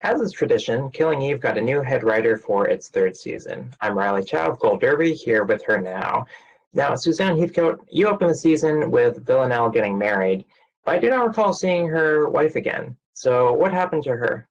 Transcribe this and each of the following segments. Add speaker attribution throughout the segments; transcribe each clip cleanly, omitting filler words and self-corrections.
Speaker 1: As is tradition, Killing Eve got a new head writer for its third season. I'm Riley Chow of Gold Derby, here with her now. Now, Suzanne Heathcote, you open the season with Villanelle getting married, but I do not recall seeing her wife again. So what happened to her?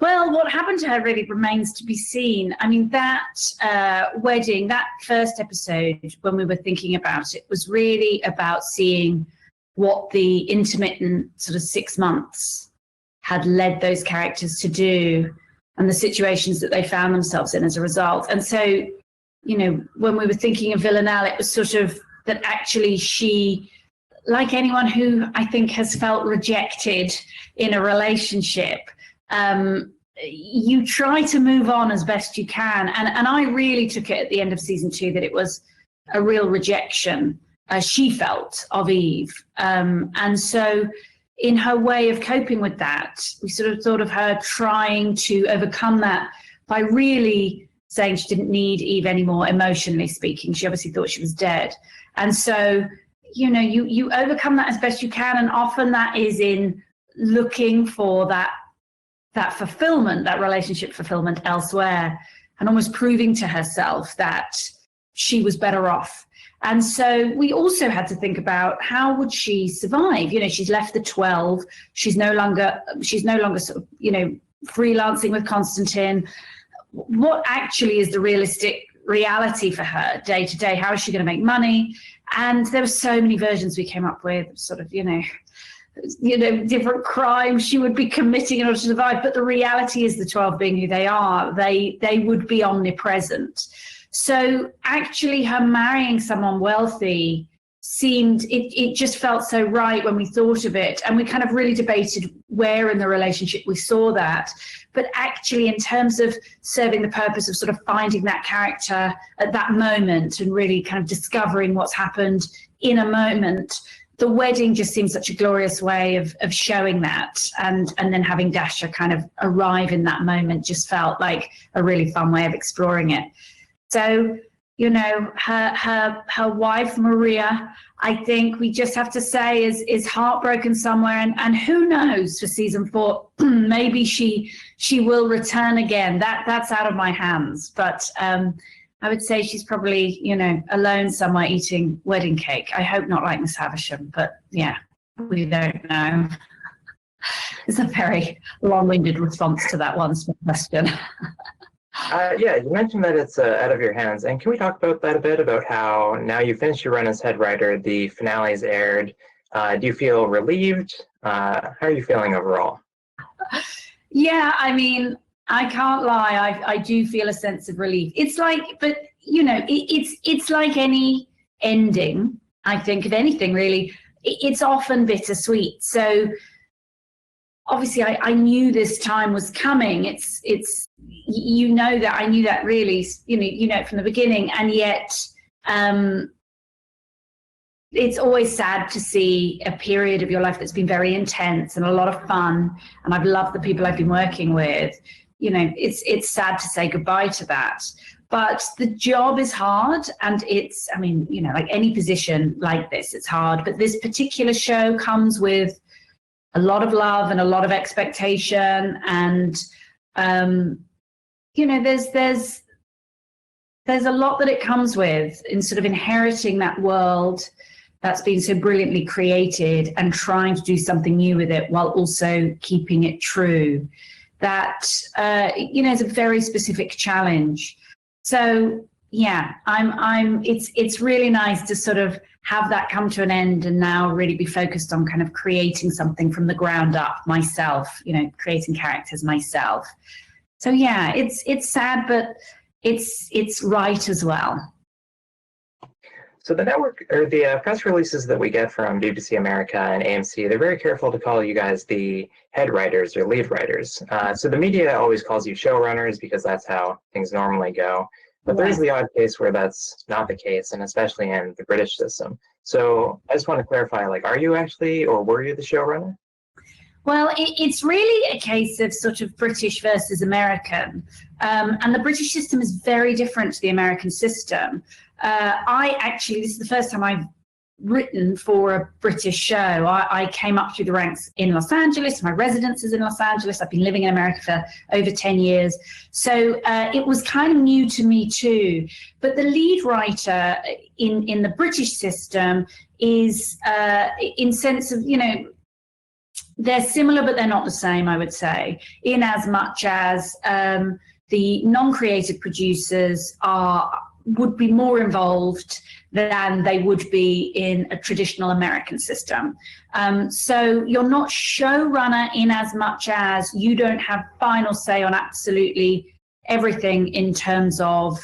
Speaker 2: Well, what happened to her really remains to be seen. I mean, that wedding, that first episode, when we were thinking about it, was really about seeing what the intermittent sort of 6 months had led those characters to do and the situations that they found themselves in as a result. And so, you know, when we were thinking of Villanelle, it was sort of that actually she, like anyone who I think has felt rejected in a relationship, you try to move on as best you can. And I really took it at the end of season 2 that it was a real rejection she felt of Eve. And so in her way of coping with that, we sort of thought of her trying to overcome that by really saying she didn't need Eve anymore, emotionally speaking. She obviously thought she was dead. And so, you know, you overcome that as best you can. And often that is in looking for that fulfillment, that relationship fulfillment elsewhere, and almost proving to herself that she was better off. And so we also had to think about how would she survive? You know, she's left the 12. She's no longer sort of, you know, freelancing with Constantine. What actually is the realistic reality for her day to day? How is she going to make money? And there were so many versions we came up with, sort of, you know, different crimes she would be committing in order to survive. But the reality is the 12 being who they are, they would be omnipresent. So actually her marrying someone wealthy seemed, it just felt so right when we thought of it. And we kind of really debated where in the relationship we saw that. But actually in terms of serving the purpose of sort of finding that character at that moment and really kind of discovering what's happened in a moment, the wedding just seemed such a glorious way of showing that. And then having Dasha kind of arrive in that moment just felt like a really fun way of exploring it. So, you know, her wife, Maria, I think we just have to say is heartbroken somewhere. And who knows for season 4, maybe she will return again. That's out of my hands. But I would say she's probably, you know, alone somewhere eating wedding cake. I hope not like Miss Havisham, but yeah, we don't know. It's a very long-winded response to that one question.
Speaker 1: Yeah, you mentioned that it's out of your hands. And can we talk about that a bit, about how now you finished your run as head writer, the finale's aired. Do you feel relieved? How are you feeling overall?
Speaker 2: Yeah, I mean, I can't lie. I do feel a sense of relief. It's like, but, you know, it's like any ending, I think, of anything, really. It's often bittersweet. So obviously I knew this time was coming. It's you know that I knew that really, you know it from the beginning, and yet it's always sad to see a period of your life that's been very intense and a lot of fun, and I've loved the people I've been working with. You know, it's sad to say goodbye to that. But the job is hard, and it's, I mean, you know, like any position like this, it's hard. But this particular show comes with a lot of love and a lot of expectation, and you know, there's a lot that it comes with in sort of inheriting that world that's been so brilliantly created and trying to do something new with it while also keeping it true. That you know, is a very specific challenge. So yeah, it's really nice to sort of have that come to an end and now really be focused on kind of creating something from the ground up myself, you know, creating characters myself. So yeah, it's sad, but it's right as well.
Speaker 1: So the network, or the press releases that we get from BBC America and AMC, they're very careful to call you guys the head writers or lead writers. So the media always calls you showrunners because that's how things normally go. But there is the odd case where that's not the case, and especially in the British system. So I just want to clarify, like, are you actually, or were you the showrunner?
Speaker 2: Well, it's really a case of sort of British versus American. And the British system is very different to the American system. This is the first time I've written for a British show. I came up through the ranks in Los Angeles. My residence is in Los Angeles. I've been living in America for over 10 years. So it was kind of new to me too. But the lead writer in the British system is in sense of, they're similar, but they're not the same, I would say, in as much as the non-creative producers would be more involved than they would be in a traditional American system. So you're not showrunner in as much as you don't have final say on absolutely everything in terms of,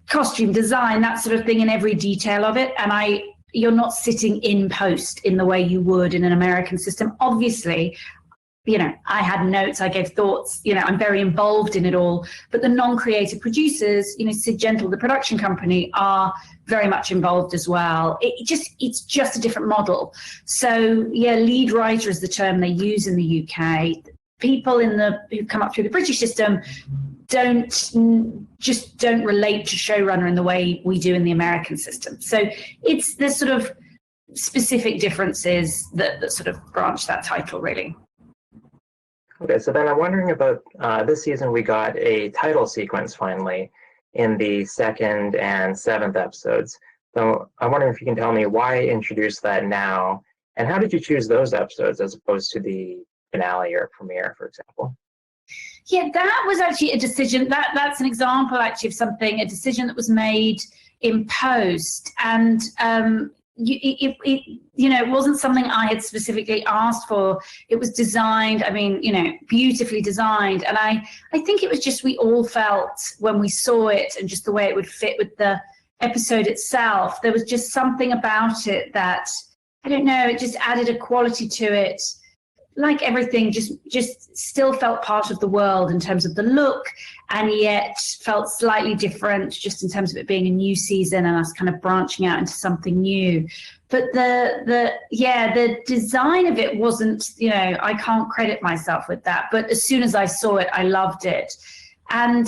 Speaker 2: costume design, that sort of thing, in every detail of it. And you're not sitting in post in the way you would in an American system. Obviously, I had notes, I gave thoughts, I'm very involved in it all. But the non-creative producers, Sid Gentle, the production company, are very much involved as well. It's just a different model. So, yeah, lead writer is the term they use in the UK. People who come up through the British system don't relate to showrunner in the way we do in the American system. So there's sort of specific differences that sort of branch that title, really.
Speaker 1: Okay, so then I'm wondering about this season. We got a title sequence finally in the 2nd and 7th episodes. So I'm wondering if you can tell me why introduce that now, and how did you choose those episodes as opposed to the finale or premiere, for example?
Speaker 2: Yeah, that was actually a decision. That's an example actually of a decision that was made in post, and it wasn't something I had specifically asked for. It was designed, beautifully designed. And I think it was just, we all felt when we saw it and just the way it would fit with the episode itself, there was just something about it that, I don't know, it just added a quality to it. Like everything, just still felt part of the world in terms of the look, and yet felt slightly different just in terms of it being a new season and us kind of branching out into something new. But the design of it wasn't, I can't credit myself with that. But as soon as I saw it, I loved it. And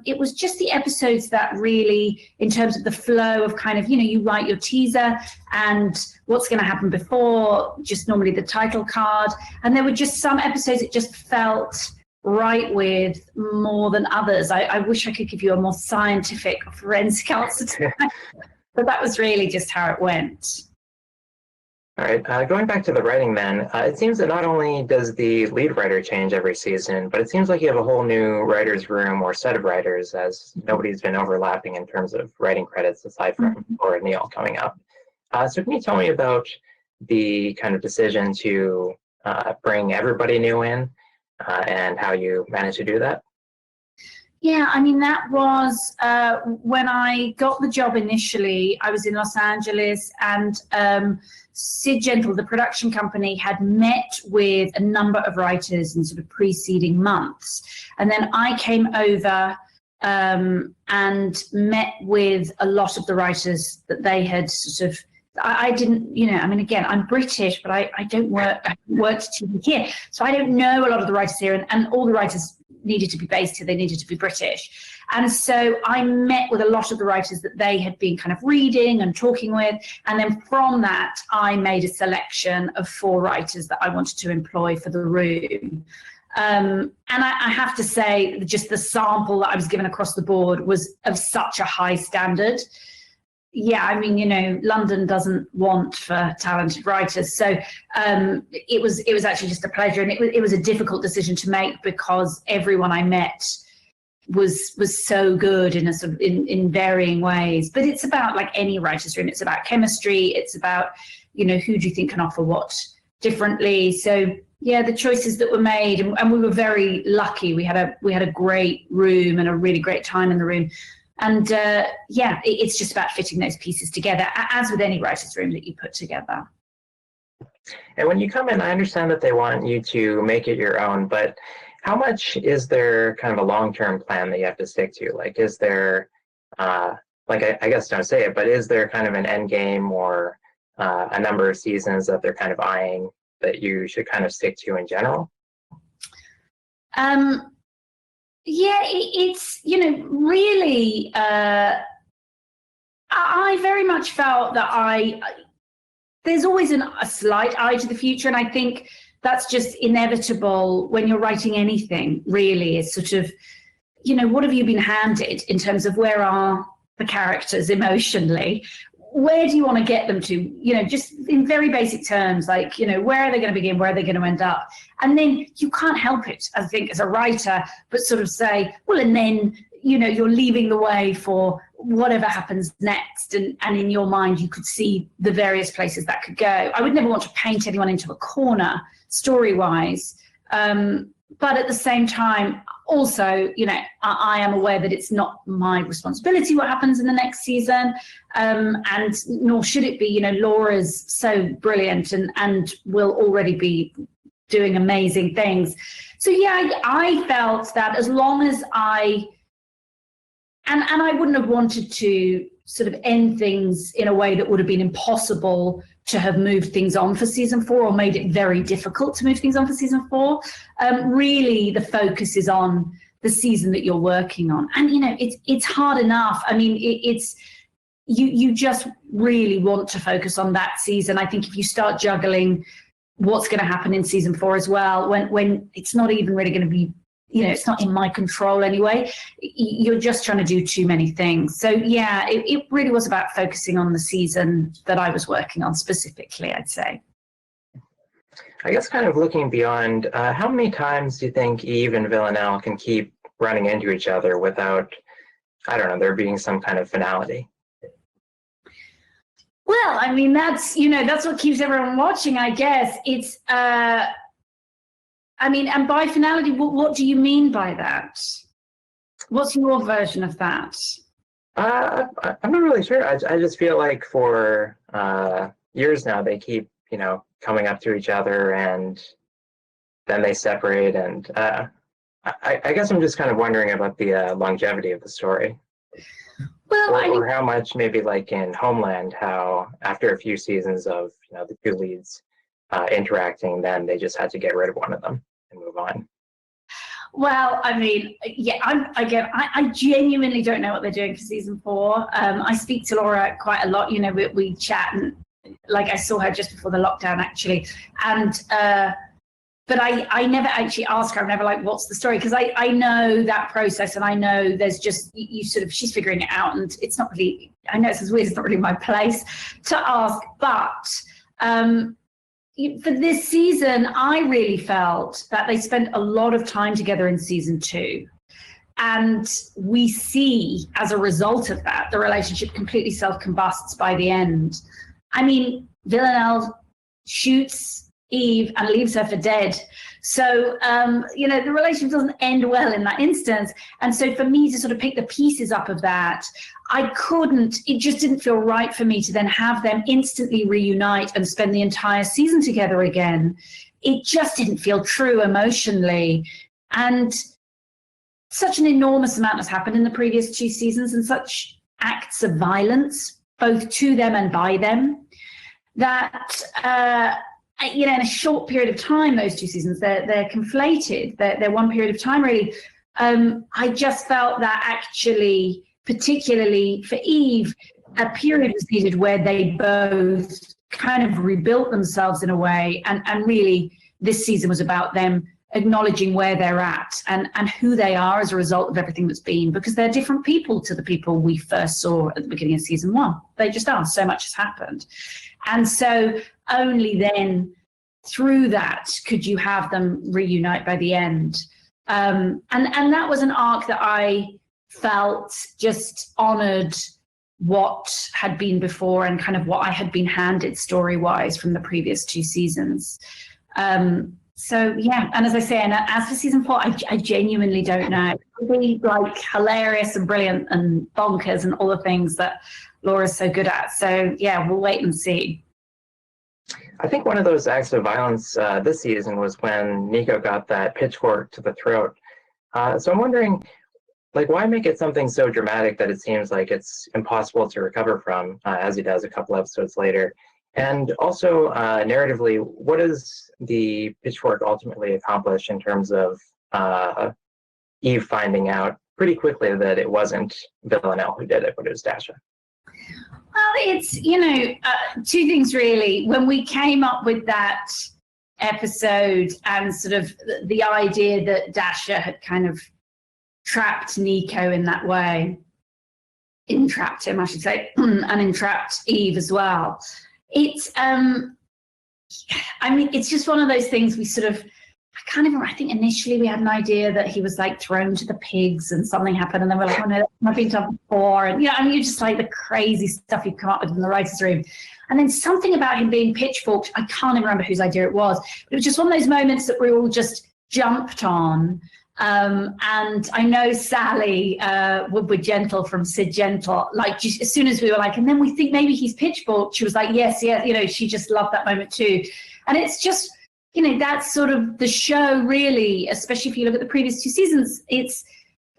Speaker 2: it was just the episodes that really, in terms of the flow of kind of, you write your teaser and what's going to happen before, just normally the title card. And there were just some episodes it just felt right with more than others. I wish I could give you a more scientific or forensic answer to that, but that was really just how it went.
Speaker 1: All right, going back to the writing then, it seems that not only does the lead writer change every season, but it seems like you have a whole new writer's room or set of writers, as nobody's been overlapping in terms of writing credits aside from Laura Neal coming up. So can you tell me about the kind of decision to bring everybody new in and how you managed to do that?
Speaker 2: Yeah, that was when I got the job initially. I was in Los Angeles, and Sid Gentle, the production company, had met with a number of writers in sort of preceding months. And then I came over and met with a lot of the writers that they had sort of, I didn't, again, I'm British, but I don't work, I worked here. So I don't know a lot of the writers here, and all the writers needed to be based here, they needed to be British. And so I met with a lot of the writers that they had been kind of reading and talking with. And then from that, I made a selection of 4 writers that I wanted to employ for the room. And I have to say, just the sample that I was given across the board was of such a high standard. Yeah, London doesn't want for talented writers. So it was actually just a pleasure. And it was a difficult decision to make because everyone I met was so good in a sort of in varying ways. But it's about, like any writer's room, it's about chemistry. It's about, who do you think can offer what differently. So yeah, the choices that were made, and we were very lucky. We had a great room and a really great time in the room. And it's just about fitting those pieces together, as with any writer's room that you put together.
Speaker 1: And when you come in, I understand that they want you to make it your own, but how much is there kind of a long-term plan that you have to stick to? Like, is there, I guess don't say it, but is there kind of an end game or a number of seasons that they're kind of eyeing that you should kind of stick to in general?
Speaker 2: Yeah, it's, really, I very much felt that there's always a slight eye to the future, and I think that's just inevitable when you're writing anything, really. It's sort of, what have you been handed in terms of where are the characters emotionally? Where do you want to get them to? Just in very basic terms, like, where are they going to begin? Where are they going to end up? And then you can't help it, I think, as a writer, but sort of say, well, and then, you're leaving the way for whatever happens next. And in your mind, you could see the various places that could go. I would never want to paint anyone into a corner story-wise. But at the same time, also, I am aware that it's not my responsibility what happens in the next season, and nor should it be. Laura's so brilliant and will already be doing amazing things. So yeah, I felt that as long as and I wouldn't have wanted to sort of end things in a way that would have been impossible to have moved things on for season 4, or made it very difficult to move things on for season 4. Really, the focus is on the season that you're working on. And, it's hard enough. I mean, it's you just really want to focus on that season. I think if you start juggling what's going to happen in season 4 as well, when it's not even really going to be, it's not in my control anyway, you're just trying to do too many things. So yeah, it really was about focusing on the season that I was working on specifically, I'd say.
Speaker 1: I guess kind of looking beyond, how many times do you think Eve and Villanelle can keep running into each other without, I don't know, there being some kind of finality?
Speaker 2: Well, I mean, that's what keeps everyone watching, I guess. It's, and by finality, what do you mean by that? What's your version of that?
Speaker 1: I'm not really sure. I just feel like for years now, they keep, coming up to each other and then they separate. And I guess I'm just kind of wondering about the longevity of the story.
Speaker 2: Well,
Speaker 1: or how much, maybe like in Homeland, how after a few seasons of, the two leads interacting, then they just had to get rid of one of them and move on.
Speaker 2: Well, I mean, yeah, I genuinely don't know what they're doing for season 4. I speak to Laura quite a lot. We chat, and like I saw her just before the lockdown, actually. And but I never actually ask her. I'm never like, what's the story? Because I know that process, and I know there's just she's figuring it out, and it's not really. I know it sounds weird. It's not really my place to ask, but. For this season, I really felt that they spent a lot of time together in season 2. And we see, as a result of that, the relationship completely self-combusts by the end. I mean, Villanelle shoots Eve and leaves her for dead. So, the relationship doesn't end well in that instance. And so for me to sort of pick the pieces up of that, it just didn't feel right for me to then have them instantly reunite and spend the entire season together again. It just didn't feel true emotionally. And such an enormous amount has happened in the previous 2 seasons, and such acts of violence, both to them and by them, that, in a short period of time, those 2 seasons, they're conflated. They're one period of time, really. I just felt that actually, particularly for Eve, a period was needed where they both kind of rebuilt themselves in a way. And really, this season was about them acknowledging where they're at and who they are as a result of everything that's been, because they're different people to the people we first saw at the beginning of season 1. They just are. So much has happened. And so only then through that could you have them reunite by the end. And that was an arc that I felt just honored what had been before and kind of what I had been handed story-wise from the previous 2 seasons. So yeah, and as I say, and as for season 4, I genuinely don't know. It'll be like hilarious and brilliant and bonkers and all the things that Laura's so good at. So yeah, we'll wait and see.
Speaker 1: I think one of those acts of violence this season was when Niko got that pitchfork to the throat. So I'm wondering, like, why make it something so dramatic that it seems like it's impossible to recover from, as he does a couple episodes later? And also, narratively, what does the pitchfork ultimately accomplish in terms of Eve finding out pretty quickly that it wasn't Villanelle who did it, but it was Dasha?
Speaker 2: Well, it's, two things really. When we came up with that episode and sort of the idea that Dasha had kind of trapped Niko in that way, entrapped him, I should say, and entrapped Eve as well. It's, it's just one of those things we sort of, I think initially we had an idea that he was like thrown to the pigs and something happened, and then we're like, oh no, that's not been done before. And you're just like the crazy stuff you've come up with in the writer's room. And then something about him being pitchforked, I can't even remember whose idea it was, but it was just one of those moments that we all just jumped on. And I know Sally Woodward Gentle from Sid Gentle, like just, as soon as we were like, and then we think maybe he's pitchforked, she was like, yes, she just loved that moment too. And it's just, that's sort of the show really, especially if you look at the previous two seasons,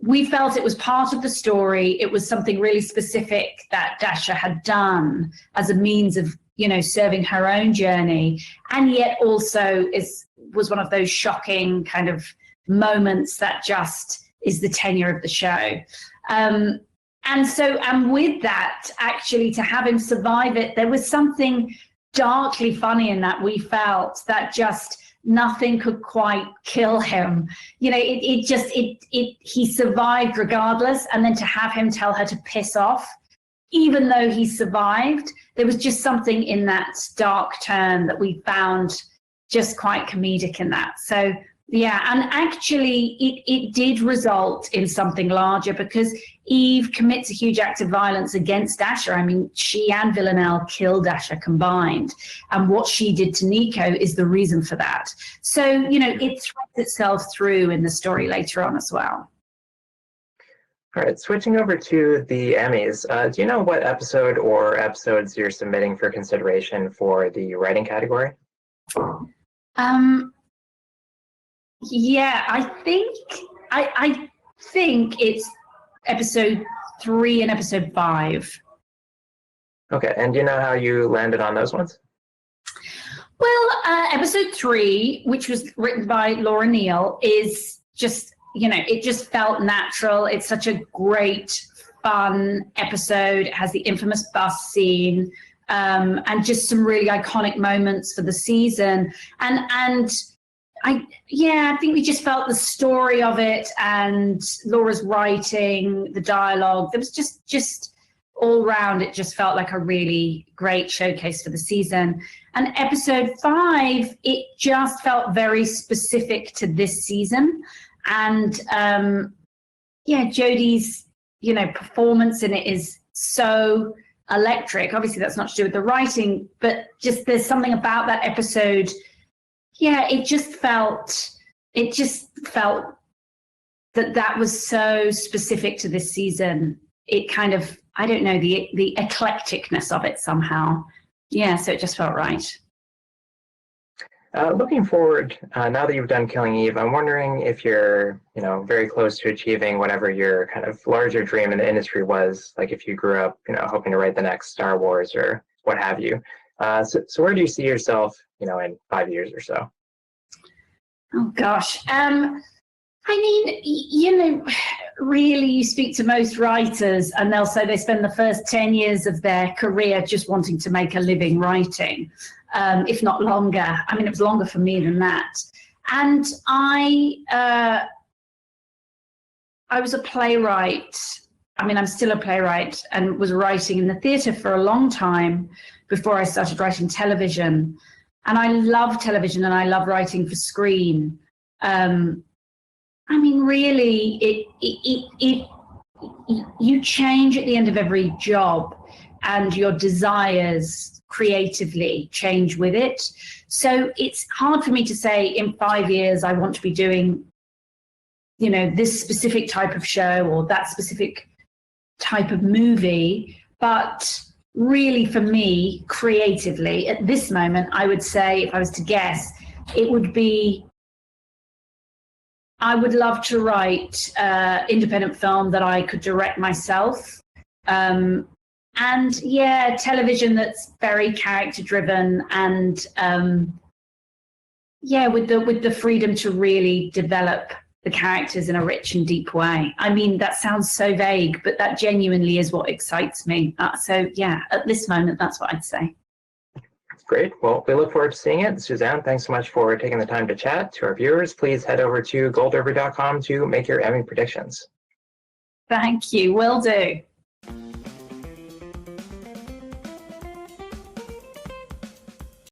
Speaker 2: we felt it was part of the story. It was something really specific that Dasha had done as a means of, serving her own journey. And yet also was one of those shocking kind of moments that just is the tenure of the show. And with that, actually, to have him survive it, there was something darkly funny in that. We felt that just nothing could quite kill him. He survived regardless. And then to have him tell her to piss off, even though he survived, there was just something in that dark turn that we found just quite comedic in that. So yeah, and actually it did result in something larger because Eve commits a huge act of violence against Dasha. I mean, she and Villanelle killed Dasha combined. And what she did to Niko is the reason for that. So, it threads itself through in the story later on as well.
Speaker 1: All right, switching over to the Emmys, do you know what episode or episodes you're submitting for consideration for the writing category?
Speaker 2: Yeah, I think it's episode 3 and episode 5.
Speaker 1: Okay, and do you know how you landed on those ones?
Speaker 2: Well, episode 3, which was written by Laura Neal, is just, it just felt natural. It's such a great, fun episode. It has the infamous bus scene, and just some really iconic moments for the season. And I think we just felt the story of it and Laura's writing, the dialogue. There was just all round, it just felt like a really great showcase for the season. And episode 5, it just felt very specific to this season. And Jodie's, performance in it is so electric. Obviously, that's not to do with the writing, but just there's something about that episode. Yeah, it just felt that was so specific to this season. It kind of, I don't know, the eclecticness of it somehow. Yeah, so it just felt right.
Speaker 1: Looking forward, now that you've done Killing Eve, I'm wondering if you're, very close to achieving whatever your kind of larger dream in the industry was, like if you grew up, hoping to write the next Star Wars or what have you. So where do you see yourself, in 5 years or so?
Speaker 2: Oh, gosh. Really, you speak to most writers and they'll say they spend the first 10 years of their career just wanting to make a living writing, if not longer. I mean, it was longer for me than that. And I was a playwright. I mean, I'm still a playwright and was writing in the theatre for a long time before I started writing television. And I love television and I love writing for screen. I mean, really, you change at the end of every job and your desires creatively change with it. So it's hard for me to say in 5 years, I want to be doing, this specific type of show or that specific type of movie. But really, for me, creatively, at this moment, I would say, if I was to guess, it would be, I would love to write independent film that I could direct myself. And television that's very character driven and with the freedom to really develop the characters in a rich and deep way. I mean, that sounds so vague, but that genuinely is what excites me. So yeah, at this moment, that's what I'd say.
Speaker 1: Great. Well, we look forward to seeing it. Suzanne, thanks so much for taking the time to chat. To our viewers, please head over to goldderby.com to make your Emmy predictions.
Speaker 2: Thank you. Will do.